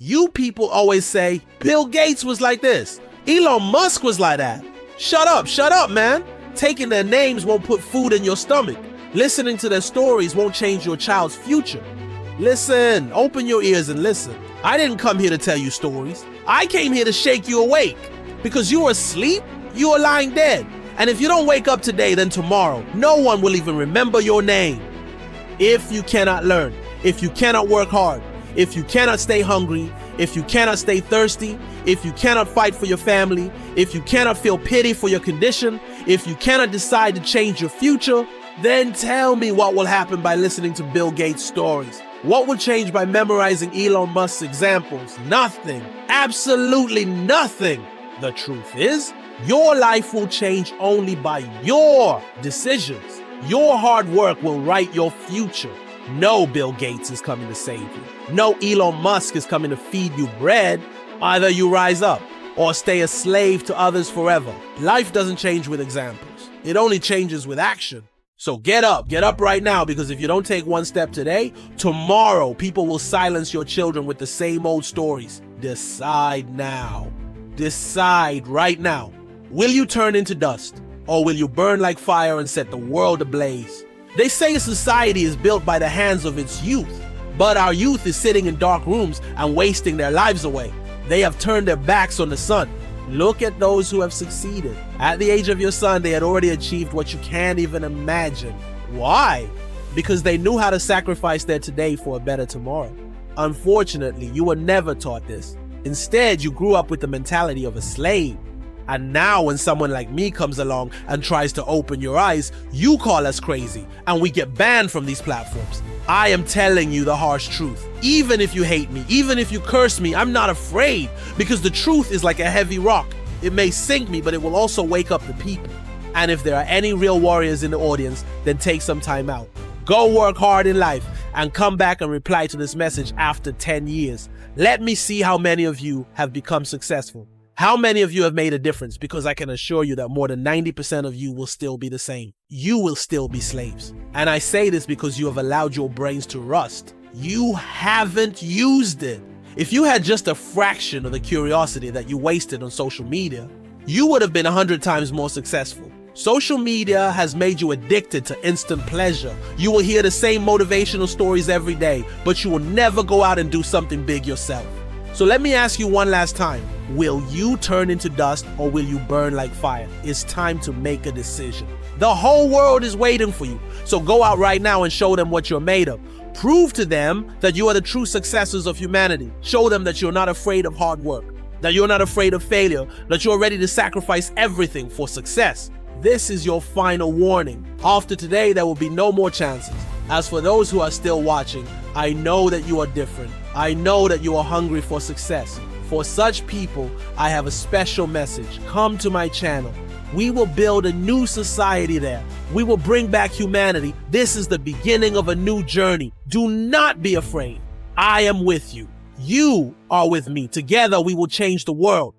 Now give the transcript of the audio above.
You people always say, Bill Gates was like this. Elon Musk was like that. Shut up, man. Taking their names won't put food in your stomach. Listening to their stories won't change your child's future. Listen, open your ears and listen. I didn't come here to tell you stories. I came here to shake you awake. Because you are asleep, you are lying dead. And if you don't wake up today, then tomorrow, no one will even remember your name. If you cannot learn, if you cannot work hard, if you cannot stay hungry, if you cannot stay thirsty, if you cannot fight for your family, if you cannot feel pity for your condition, if you cannot decide to change your future, then tell me what will happen by listening to Bill Gates' stories. What will change by memorizing Elon Musk's examples? Nothing. Absolutely nothing. The truth is, your life will change only by your decisions. Your hard work will write your future. No Bill Gates is coming to save you. No Elon Musk is coming to feed you bread. Either you rise up or stay a slave to others forever. Life doesn't change with examples. It only changes with action. So get up right now, because if you don't take one step today, tomorrow people will silence your children with the same old stories. Decide now. Decide right now. Will you turn into dust, or will you burn like fire and set the world ablaze? They say a society is built by the hands of its youth, but our youth is sitting in dark rooms and wasting their lives away. They have turned their backs on the sun. Look at those who have succeeded. At the age of your son, they had already achieved what you can't even imagine. Why? Because they knew how to sacrifice their today for a better tomorrow. Unfortunately, you were never taught this. Instead, you grew up with the mentality of a slave. And now when someone like me comes along and tries to open your eyes, you call us crazy and we get banned from these platforms. I am telling you the harsh truth. Even if you hate me, even if you curse me, I'm not afraid, because the truth is like a heavy rock. It may sink me, but it will also wake up the people. And if there are any real warriors in the audience, then take some time out. Go work hard in life and come back and reply to this message after 10 years. Let me see how many of you have become successful. How many of you have made a difference? Because I can assure you that more than 90% of you will still be the same. You will still be slaves. And I say this because you have allowed your brains to rust. You haven't used it. If you had just a fraction of the curiosity that you wasted on social media, you would have been 100 times more successful. Social media has made you addicted to instant pleasure. You will hear the same motivational stories every day, but you will never go out and do something big yourself. So let me ask you one last time. Will you turn into dust, or will you burn like fire? It's time to make a decision. The whole world is waiting for you. So go out right now and show them what you're made of. Prove to them that you are the true successors of humanity. Show them that you're not afraid of hard work, that you're not afraid of failure, that you're ready to sacrifice everything for success. This is your final warning. After today, there will be no more chances. As for those who are still watching, I know that you are different. I know that you are hungry for success. For such people, I have a special message. Come to my channel. We will build a new society there. We will bring back humanity. This is the beginning of a new journey. Do not be afraid. I am with you. You are with me. Together, we will change the world.